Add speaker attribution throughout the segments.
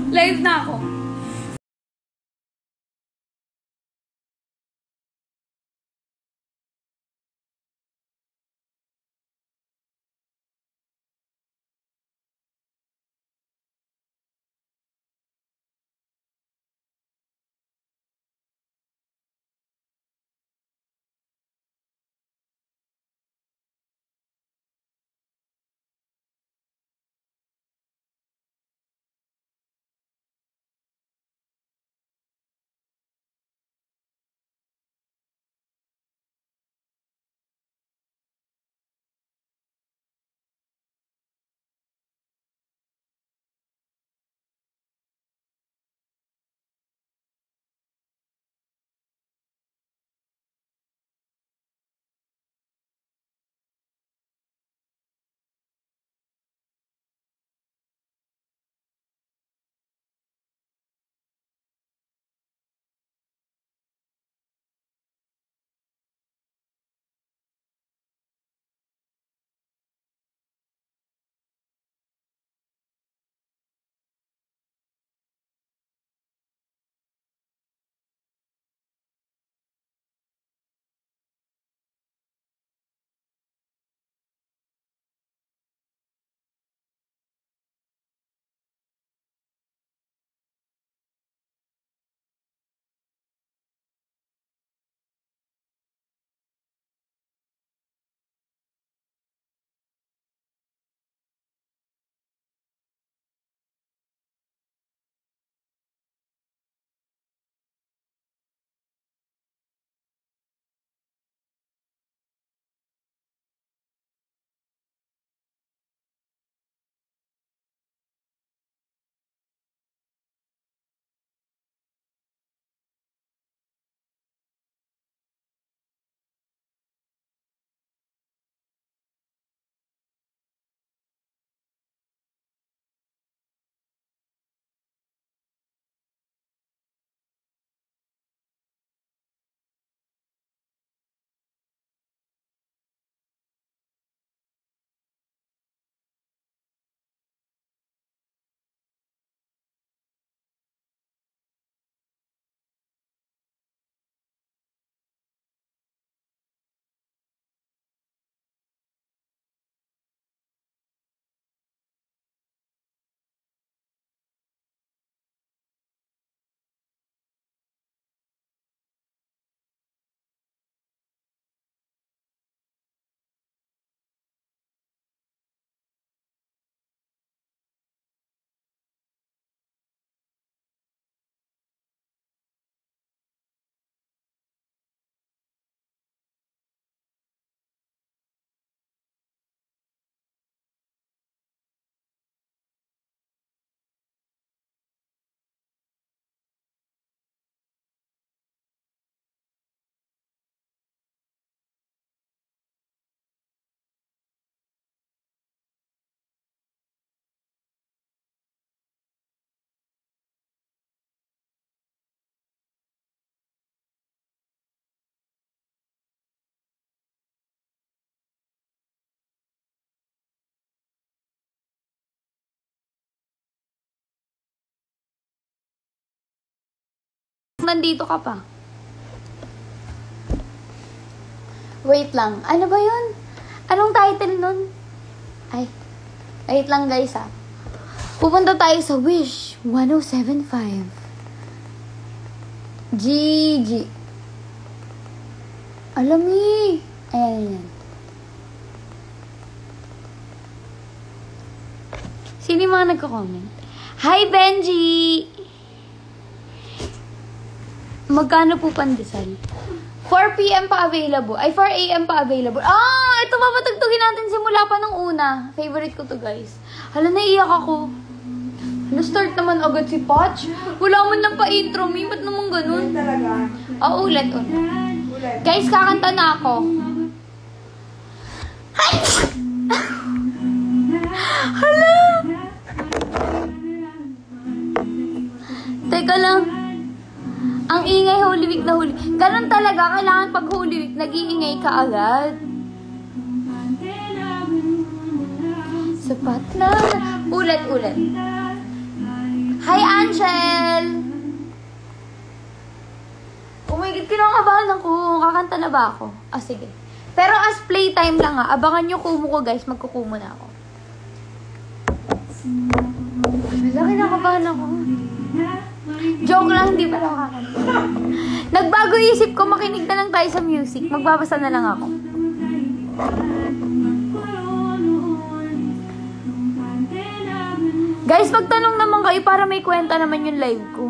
Speaker 1: Live na ako. Nandito ka pa. Wait lang. Ano ba yun? Anong title nun? Ay. Wait lang guys ah. Pupunta tayo sa Wish 1075. Gigi. Alami. Ayan. Sino yung mga nagko-comment? Hi Benji! Magkano po pandesal? 4 p.m. pa available. Ay, 4 a.m. pa available. Ah! Ito papatugtugin natin simula pa ng una. Favorite ko to, guys. Hala, naiiyak ako. Hala, start naman agad si Patch. Wala man lang pa-intro, me. Ba't naman ganun? Ulit. Guys, kakanta na ako. Ay! Hala! Teka lang. Ang ingay Holy Week na Holy Week. Ganun talaga, kailangan pag Holy Week, nag-iingay ka agad. Sapat na. Ulit. Hi, kinakabahan ako. Kakanta na ba ako? Ah, sige. Pero as playtime lang ha. Abangan nyo kumu ko guys. Magkukumo na ako. Wala, kinakabahan ako. Joke lang, hindi pa lang kakanta. Nagbago isip ko, makinig na lang tayo sa music. Magbabasa na lang ako. Guys, magtanong naman kayo para may kwenta naman yung live ko.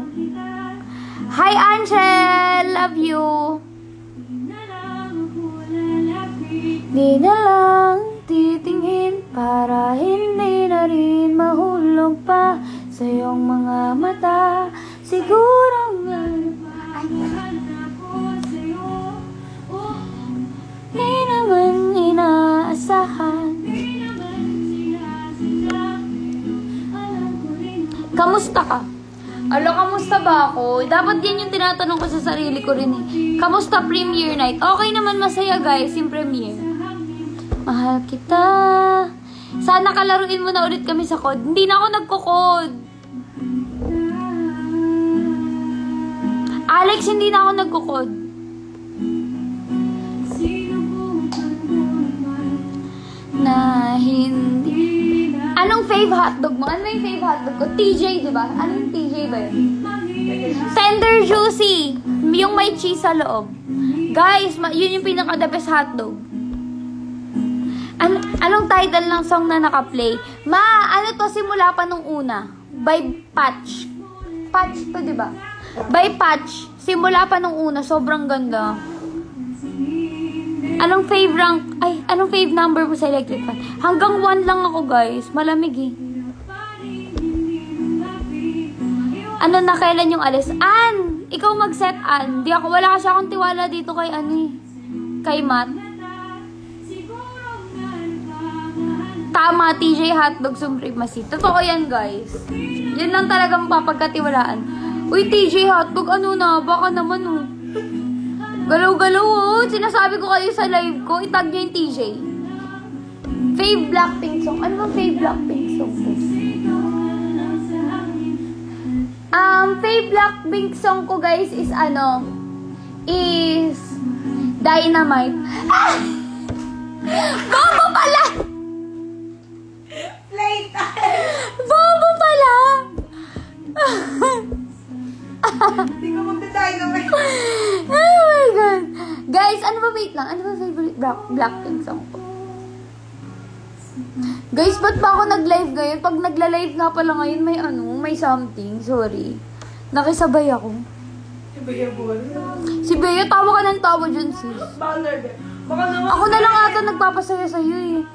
Speaker 1: Hi, Angel! Love you! Di na lang titingin para hindi na rin mahulog pa sa iyong mga mata. Siguro nga di naman inaasahan. Kamusta ka? Alo, kamusta ba ako? Dapat yan yung tinatanong ko sa sarili ko rin eh. Kamusta premiere night? Okay naman, masaya guys, yung premiere. Mahal kita. Sana kalaruin mo na ulit kami sa code. Hindi na ako nagko-code. Alex, hindi na ako nagko-code. Na hindi. Anong fave hotdog mo? Ano yung fave hotdog ko? TJ, di ba? Anong TJ ba yun? Tender juicy. Yung may cheese sa loob. Guys, yun yung pinaka-the best hotdog. Anong title ng song na naka-play? Ano to? Simula pa nung una. By Patch. Patch to, di ba? By Patch. Simula pa nung una. Sobrang ganda. Anong fave number mo sa electric fan? Hanggang 1 lang ako, guys. Malamig eh. Ano na, kailan yung alis? Ann! Ikaw mag-set, Ann. Wala kasi akong tiwala dito kay kay Matt. Tama, TJ Hotdog Supremacy. Totoo yan, guys. Yan lang talagang papagkatiwalaan. Uy, TJ Hotdog, ano na? Baka naman, oh. Galaw-galaw, oh. Sinasabi ko kayo sa live ko. Itag niyo yung TJ. Fave Blackpink song. Ano bang Fave Blackpink song ko? Fave Blackpink song ko, guys, is is Dynamite. Ah! Bobo pala!
Speaker 2: Playtime!
Speaker 1: Bobo pala!
Speaker 2: Hindi ko magda-dynamite.
Speaker 1: Oh my God. Guys, wait lang. Ano ba favorite Blackpink song ko? Guys, ba't ba ako nag-live ngayon? Pag nagla-live nga pala ngayon, may something. Sorry. Nakisabay ako.
Speaker 2: Si Bea Buwan.
Speaker 1: Si Bea, tawa ka ng tawa dyan, sis.
Speaker 2: Baka nerve. Baka naman.
Speaker 1: Ako na lang ata nagpapasaya sa'yo eh.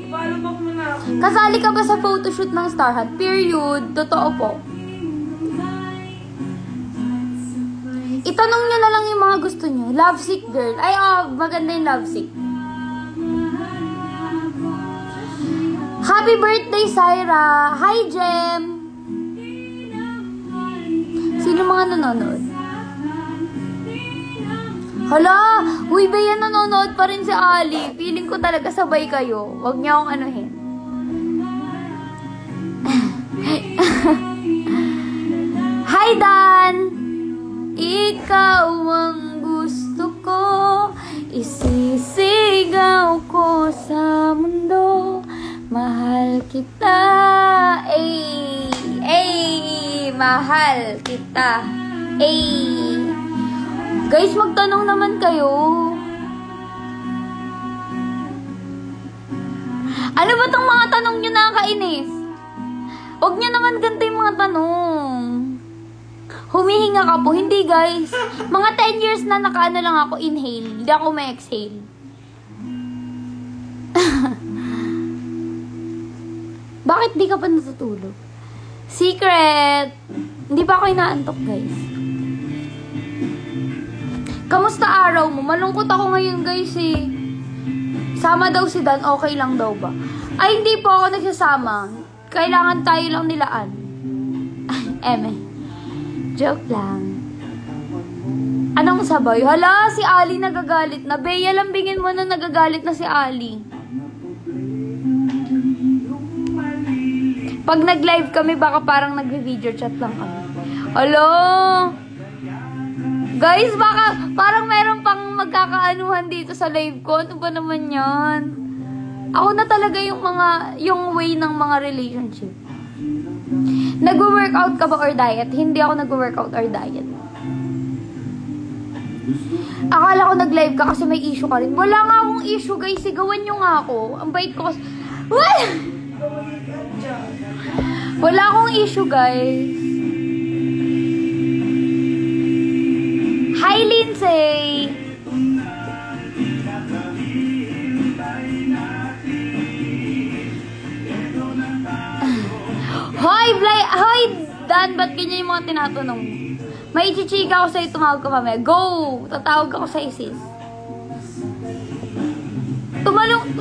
Speaker 2: Paano ba ko na ako?
Speaker 1: Kasali ka ba sa photoshoot ng Star Hut? Period. Totoo po. Itanong nyo na lang yung mga gusto nyo. Lovesick girl. Ay, maganda yung lovesick. Happy birthday, Syra! Hi, Jem! Sino mga nanonood? Hala! Uy, ba yan nanonood pa rin si Ali? Feeling ko talaga sabay kayo. Huwag niya akong anuhin. Hi, Dan! Ikaw ang gusto ko, isisigaw ko sa mundo. Mahal kita, mahal kita, Guys, magtanong naman kayo. Ano ba tong mga tanong nyo nakakainis? Huwag nyo naman ganito yung mga tanong. Humihinga ka po. Hindi, guys. Mga 10 years na nakaano lang ako, inhale. Hindi ako may exhale. Bakit di ka pa natutulog? Secret! Hindi pa ako inaantok, guys. Kamusta araw mo? Malungkot ako ngayon, guys, eh. Sama daw si Dan, okay lang daw ba? Ay, hindi po ako nagsasama. Kailangan tayo lang nilaan. Eme. Joke lang. Anong sabay? Hala, si Ali nagagalit na. Bea, lambingin mo na nagagalit na si Ali. Pag nag-live kami, baka parang nag-video chat lang kami. Hala! Guys, baka parang meron pang magkakaanuhan dito sa live ko. Ano ba naman yan? Ako na talaga yung way ng mga relationship. Nagwo-workout ka ba or diet? Hindi ako nagwo-workout or diet. Akala ko nag-live ka kasi may issue ka rin. Wala nga akong issue, guys. Sigawan nyo nga ako. Ang bait ko kasi... Wala akong issue, guys. Hi, Lindsay! Hoy, Dan, ba't ganyan yung mga tinatanong mo? May chichika ako sa'yo, tumawag ka mamaya. Go! Tatawag ako sa sis.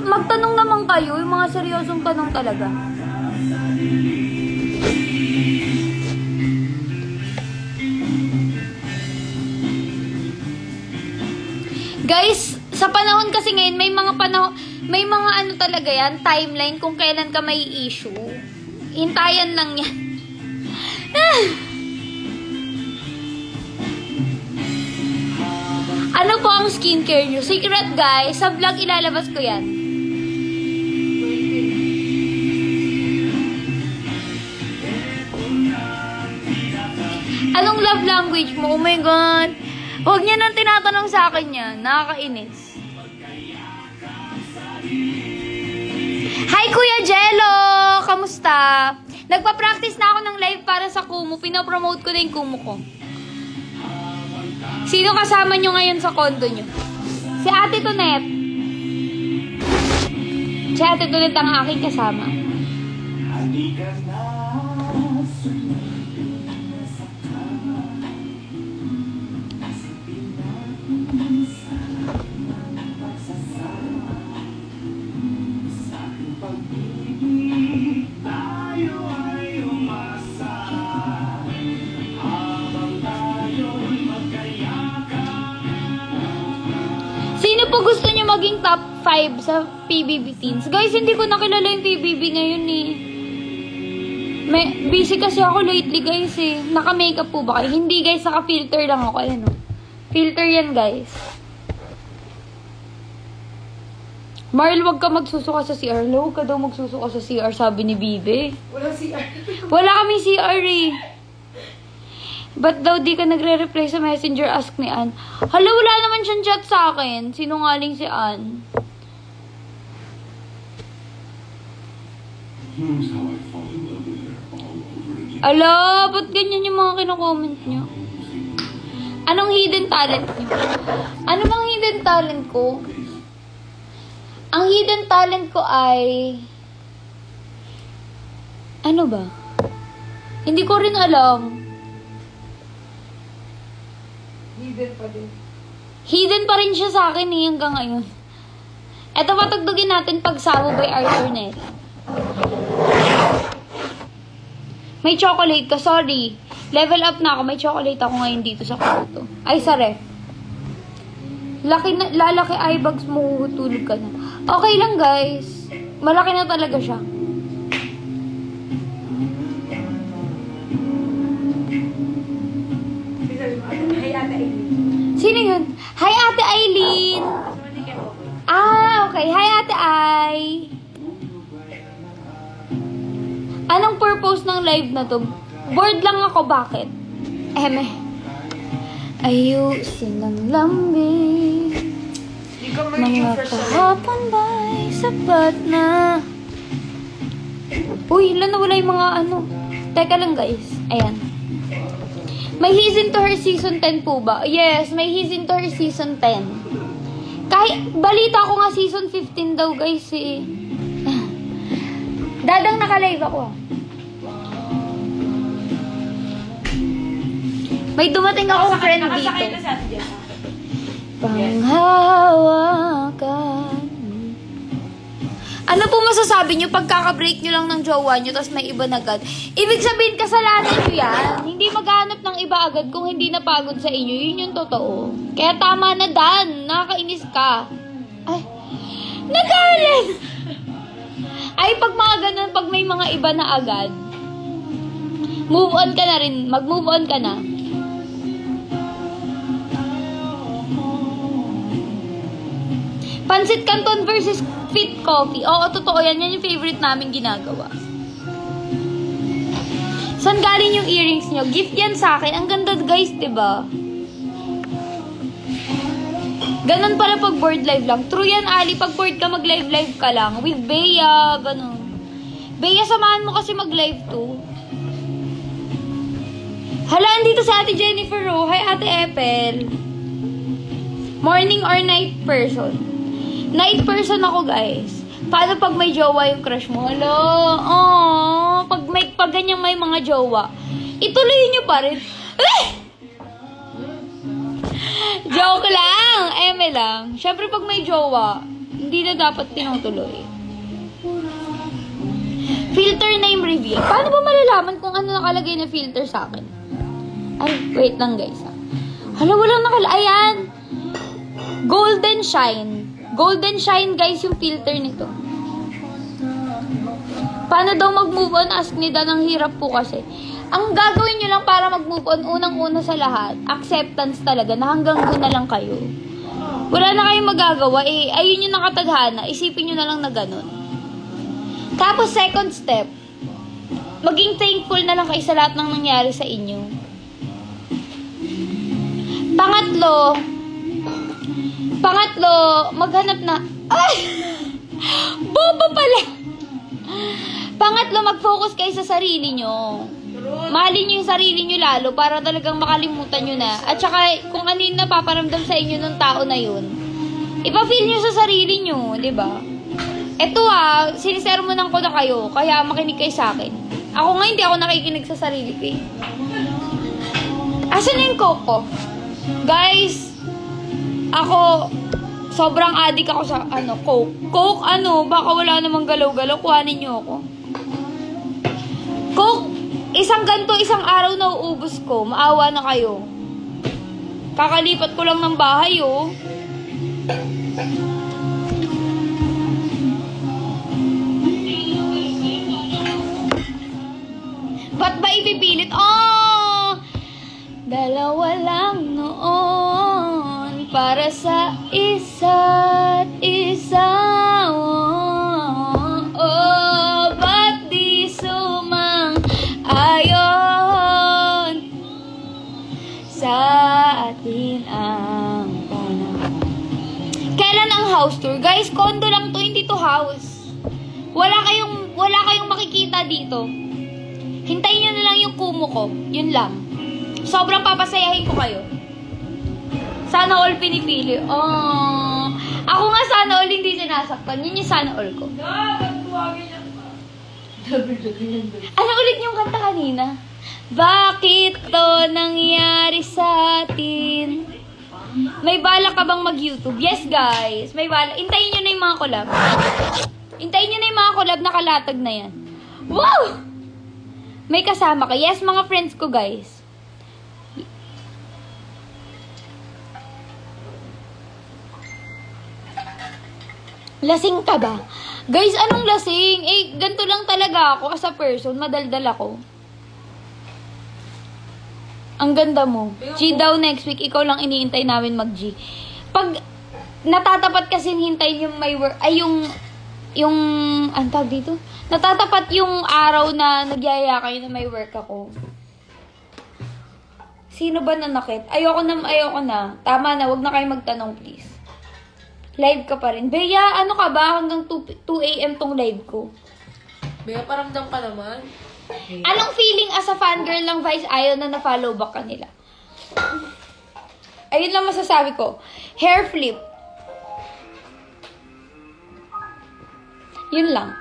Speaker 1: Magtanong naman kayo, yung mga seryosong tanong talaga. Guys, sa panahon kasi ngayon, may mga ano talaga yan, timeline kung kailan ka may issue. Hintayan lang yan. Ano po ang skincare nyo? Secret, guys. Sa vlog, ilalabas ko yan. Anong love language mo? Oh my God. Huwag niya nang tinatanong sa akin yan. Nakakainis. Hi, Kuya Jello! Kamusta? Nagpa-practice na ako ng live para sa Kumu. Pinopromote ko na yung Kumu ko. Sino kasama nyo ngayon sa condo nyo? Si Ate Tonet. Si Ate Tonet ang aking kasama. Sino po gusto nyo maging top 5 sa PBB Teens? Guys, hindi ko nakilala yung PBB ngayon eh. Busy kasi ako lately, guys eh. Naka-makeup po ba kayo? Hindi, guys. Naka-filter lang ako. Ayan o. Filter yan, guys. Marl, wag ka magsusuka sa CR. Huwag ka daw magsusuka sa CR, sabi ni Bibe.
Speaker 2: Wala CR.
Speaker 1: Wala kaming CR eh. Ba't daw di ka nagre-reply sa messenger, ask ni Ann? Hala, wala naman siyang chat sa akin. Sinungaling si Ann. Ala, ba't ganyan yung mga kino-comment nyo? Anong hidden talent nyo? Ano bang hidden talent ko? Ang hidden talent ko ay... Ano ba? Hindi ko rin alam.
Speaker 2: Hidden pa din.
Speaker 1: Hidden pa rin siya sa akin eh, hanggang ngayon. Eto, patugtugin natin Pagsamo by Arthur Neri. May chocolate ka, sorry. Level up na ako, may chocolate ako ngayon dito sa kwarto. Ay, sa ref. Lalaki eye bags mo, tulog ka na. Okay lang, guys. Malaki na talaga siya.
Speaker 2: Hi, Ate Aileen.
Speaker 1: Sino yun? Hi, Ate Aileen! Ah, okay. Hi, Ate Ai! Anong purpose ng live na to? Bored lang ako, bakit? Ayusin ang lambing.
Speaker 2: Hindi ka
Speaker 1: Mga kahapon ba'y sapat na? Uy, ilan na wala yung mga ano. Teka lang, guys. Ayan. May He's Into Her Season 10 po ba? Yes, may He's Into Her Season 10. Kahit, balita ko nga Season 15 daw, guys, eh. Dadang naka-live ako. May dumating akong friend dito.
Speaker 2: Nakasakay na si Ate Jess.
Speaker 1: Panghawakan. Ano po masasabi nyo pagkaka-break nyo lang ng jowa nyo tapos may iba na agad? Ibig sabihin, kasalanan nyo yan. Hindi maghanap ng iba agad kung hindi napagod sa inyo. Yun yung totoo. Kaya tama na, Dan. Nakakainis ka. Ay, nagalit! Ay, pag mga ganun, pag may mga iba na agad, move on ka na rin. Mag-move on ka na. Pancit Canton versus Fit Coffee. Oo, totoo yan. Yan yung favorite namin ginagawa. Saan galing yung earrings nyo? Gift yan sa akin. Ang ganda guys, diba? Ganon pala pag board live lang. True yan, Ali. Pag board ka, mag-live-live ka lang. With Bea, ganon. Bea, samahan mo kasi mag-live to. Hala, andito si Ate Jennifer, oh. Hi, Ate Epel. Morning or night person? Night person ako, guys. Paano pag may jowa yung crush mo? Hala, pag ganyan may mga jowa, ituloy nyo pa rin. Joke lang! Eme lang. Siyempre pag may jowa, hindi na dapat tinutuloy. Filter name reveal. Paano ba malalaman kung ano nakalagay na filter sa akin? Ay, wait lang guys. Hala, walang nakalagay. Ayan! Golden Shine. Golden Shine guys yung filter nito. Paano daw mag-move on? Ask ni Dan. Ang hirap po kasi. Ang gagawin nyo lang para mag-move on, unang-una sa lahat, acceptance talaga, na hanggang doon na lang kayo. Wala na kayong magagawa, ayun yung nakatadhana, isipin nyo na lang na ganun. Tapos, second step, maging thankful na lang kayo sa lahat ng nangyari sa inyo. Pangatlo, maghanap na, ay! Boba pala! Pangatlo, mag-focus kayo sa sarili nyo. Mahalin nyo yung sarili nyo lalo para talagang makalimutan nyo na. At saka kung ano yung napaparamdam sa inyo ng tao na yun, ipa-feel nyo sa sarili nyo, diba? Eto sinisermonan ko na kayo, kaya makinig kayo sa akin. Ako nga hindi ako nakikinig sa sarili ko eh. Asan na yung Coke ko? Guys, ako, sobrang addict ako sa Coke. Coke, baka wala namang galaw-galaw, kuhanin nyo ako. Coke, isang araw na uubos ko. Maawa na kayo. Kakalipat ko lang ng bahay, oh. Ba't ba ipipilit? Dalawa lang noon para sa isa't isa. Ba't di sumang ayon sa atin ang panahon. Kailan ang house tour? Guys, condo lang to, hindi to house. Wala kayong makikita dito. Hintayin nyo na lang yung kumo ko. Yun lang. Sobrang papasayahin ko kayo. Sana all pinipili. Ako nga sana all hindi sinasaktan. Yun yung sana all ko. Ano ulit yung kanta kanina? Bakit to nangyari sa atin? May bala ka bang mag-YouTube? Yes, guys. May bala. Hintayin nyo na yung mga collab. Hintayin nyo na yung mga collab na kalatag na yan. Wow! May kasama ka. Yes, mga friends ko, guys. Lasing ka ba? Guys, anong lasing? Ganito lang talaga ako as a person. Madaldal ako. Ang ganda mo. G daw next week. Ikaw lang iniintay namin mag-G. Pag natatapat kasi hintay yung may work, ang tawag dito? Natatapat yung araw na nagyaya kayo na may work ako. Sino ba nanakit? Ayoko na. Tama na, wag na kayo magtanong, please. Live ka pa rin. Bea, ano ka ba? Hanggang 2 a.m. tong live ko.
Speaker 2: Bea, paramdam ka naman.
Speaker 1: Anong feeling as a fangirl ng Vice ayaw na na-follow back ka nila? Ayun lang masasabi ko. Hair flip. Yun lang.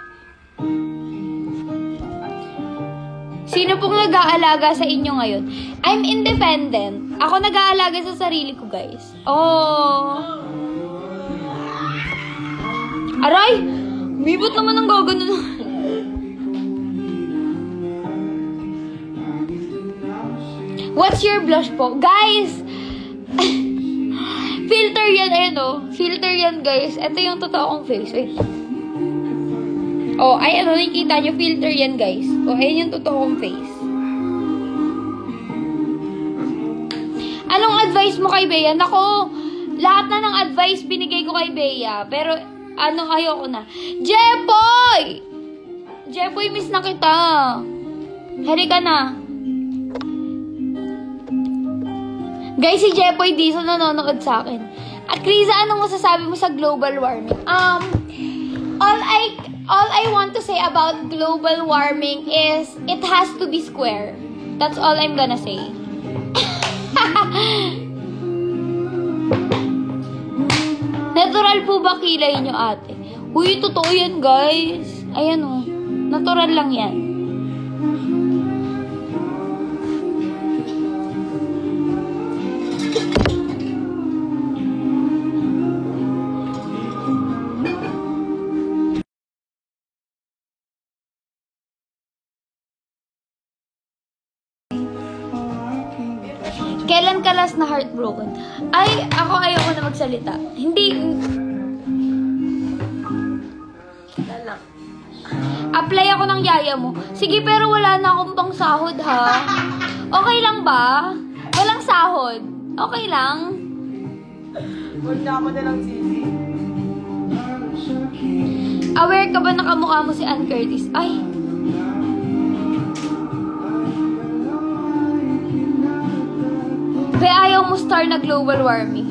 Speaker 1: Sino pong nag-aalaga sa inyo ngayon? I'm independent. Ako nag-aalaga sa sarili ko, guys. Aray! Bibot naman ang gagano. What's your blush po? Guys! Filter yan, Filter yan, guys. Ito yung totoo kong face. Wait. Nakikita nyo, filter yan, guys. Ayan yung totoo kong face. Anong advice mo kay Bea? Nako, Lahat na ng advice binigay ko kay Bea. Pero, ayoko na. Jepoy! Jepoy, miss na kita. Halika na. Guys, si Jepoy Dizon nanonood sa akin. At Krisa, anong masasabi mo sa global warming? All I want to say about global warming is it has to be square. That's all I'm gonna say. Natural po ba kilay nyo, ate? Uy, totoo yan, guys. Ayan o. Natural lang yan. Kailan ka last na heartbroken? Ako ayoko na magsalita. Hindi.
Speaker 2: Lang.
Speaker 1: Apply ako ng yaya mo. Sige, pero wala na akong pang sahod, ha? Okay lang ba? Walang sahod. Okay lang?
Speaker 2: Huwag na ako na lang sisi.
Speaker 1: Aware ka ba na kamukha mo si Ann Curtis? Ay. Be, ayaw mo star na global warming.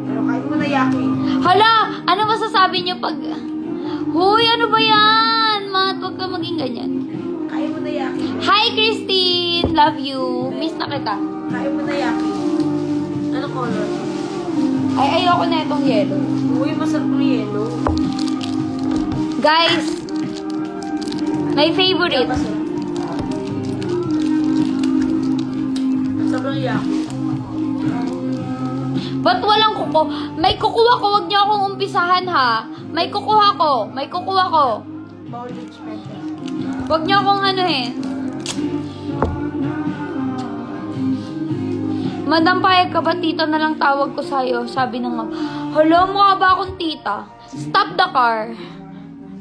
Speaker 2: Pero kahit mo na yaki.
Speaker 1: Hala! Ano masasabi niyo pag... Hoy, ano ba yan? Mat, huwag ka maging ganyan.
Speaker 2: Kaya mo na yaki.
Speaker 1: Hi, Christine! Love you. Miss na kita.
Speaker 2: Kaya mo na yaki. Ano color?
Speaker 1: Ay, ayoko na itong yellow.
Speaker 2: Uy, masarap ng yellow.
Speaker 1: Guys, my favorite.
Speaker 2: Masarap ng yaki.
Speaker 1: Ba't walang kuko? May kukuha ko. Huwag niyo akong umpisahan, ha? May kukuha ko. May kukuha ko.
Speaker 2: Bowledge method.
Speaker 1: Huwag niyo akong anuhin. Madam, payag ka ba? Tita na lang tawag ko sa'yo. Sabi ng mama. Hala, mukha ba akong tita? Stop the car.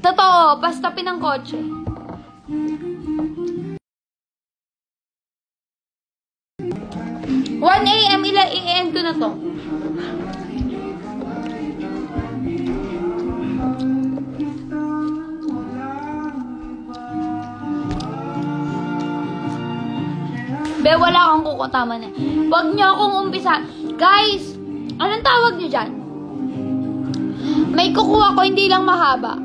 Speaker 1: Totoo, pastapin ang kotse. 1 AM, i-end ko na to. Be, wala akong kuko, tama na. Huwag niyo akong umpisa. Guys, anong tawag niyo dyan? May kukuha ko, hindi lang mahaba.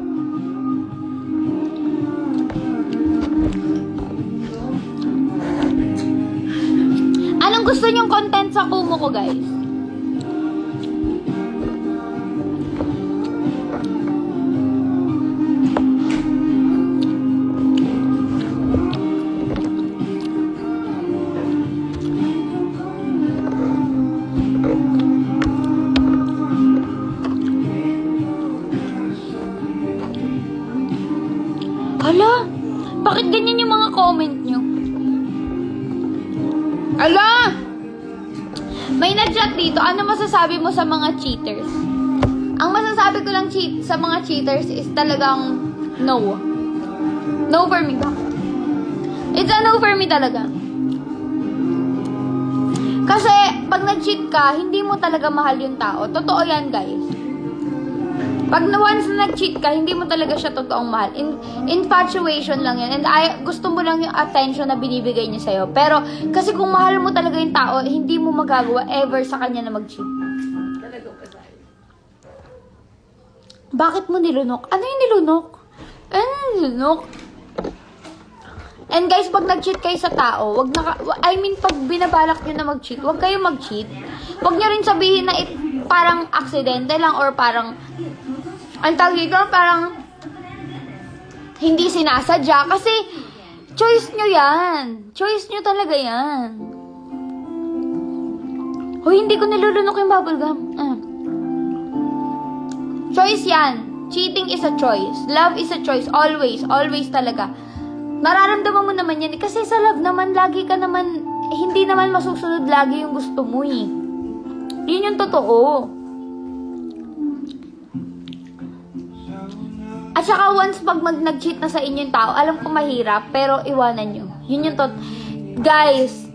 Speaker 1: Anong gusto niyong content sa Kumu ko, guys? Hala, bakit ganyan yung mga comment niyo? Ala! May nag-chat dito. Ano masasabi mo sa mga cheaters? Ang masasabi ko lang sa mga cheaters is talagang no. No for me. It's a no for me talaga. Kasi, pag nag-cheat ka, hindi mo talaga mahal yung tao. Totoo yan, guys. Pag once na nag-cheat ka, hindi mo talaga siya totoong mahal. Infatuation lang yan. And gusto mo lang yung attention na binibigay niya sa'yo. Pero, kasi kung mahal mo talaga yung tao, hindi mo magagawa ever sa kanya na mag-cheat.
Speaker 2: Talaga pa sa'yo.
Speaker 1: Bakit mo nilunok? Ano yung nilunok? Ano yung nilunok? And guys, pag nag-cheat kayo sa tao, pag binabalak nyo na mag-cheat, wag kayo mag-cheat. Wag nyo rin sabihin na parang aksidente lang or parang ang tawag dito, parang hindi sinasadya. Kasi, choice nyo yan. Choice nyo talaga yan. Hoy, hindi ko nilulunok yung bubblegum. Choice yan. Cheating is a choice. Love is a choice. Always. Always talaga. Nararamdaman mo naman yan. Kasi sa love naman, lagi ka naman, hindi naman masusunod lagi yung gusto mo eh. Yun yung totoo. At saka once pag nag-cheat na sa inyo yung tao, alam ko mahirap, pero iwanan nyo. Yun yung Guys,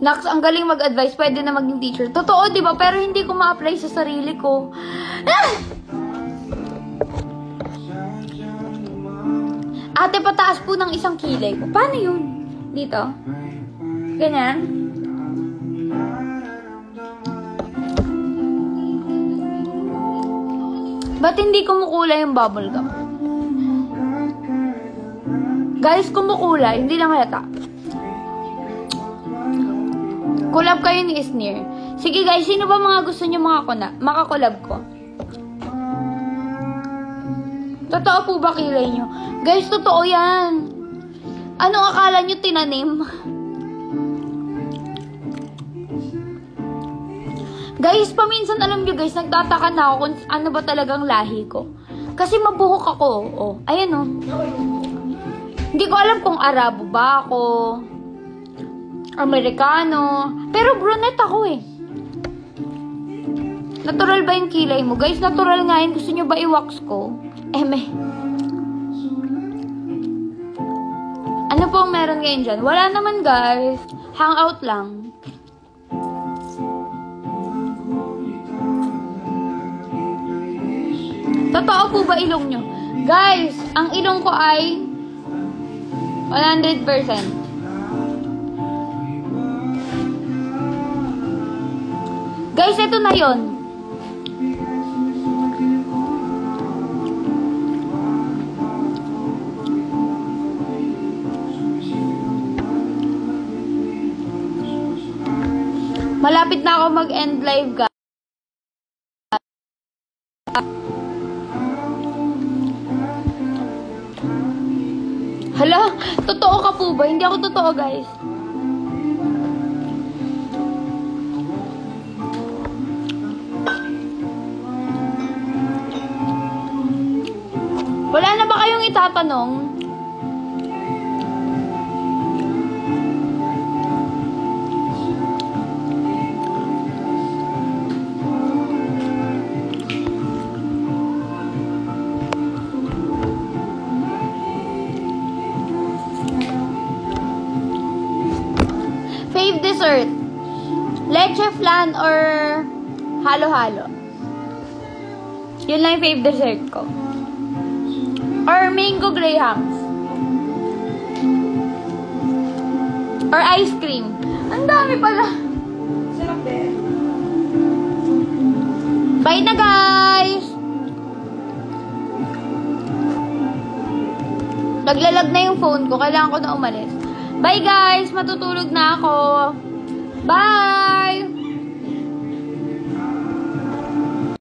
Speaker 1: Nax, ang galing mag-advise. Pwede na maging teacher. Totoo, di ba? Pero hindi ko ma-apply sa sarili ko. Ah! Ate, pataas po ng isang kilay ko. Paano yun? Dito? Ganyan? Ba't hindi kumukulay yung bubble gum? Guys, kumukulay. Hindi lang halata. Collab kayo ni Isnir. Sige guys, sino ba mga gusto nyo makakolab ko? Totoo po ba kilay nyo? Guys, totoo yan. Anong akala nyo tinanim? Guys, paminsan alam nyo guys, nagtataka na ako kung ano ba talagang lahi ko. Kasi mabuhok ako. Oh, ayan oh. Hindi ko alam kung Arabo ba ako. Amerikano. Pero brunette ako eh. Natural ba yung kilay mo? Guys, natural nga yun. Gusto nyo ba i-wax ko? Ano pong meron ngayon dyan? Wala naman guys. Hangout lang. Totoo po ba ilong nyo? Guys, ang ilong ko ay 100%. Guys, ito na yon. Malapit na ako mag-end live, guys. Hala, totoo ka po ba? Hindi ako totoo, guys. Wala na ba kayong itatanong? Fave dessert. Leche flan or halo-halo. Yun lang yung fave dessert ko. Or mango grahams. Or ice cream. Ang dami pala.
Speaker 2: Sarap eh.
Speaker 1: Bye na guys! Naglalag na yung phone ko. Kailangan ko na umalis. Bye guys! Matutulog na ako. Bye!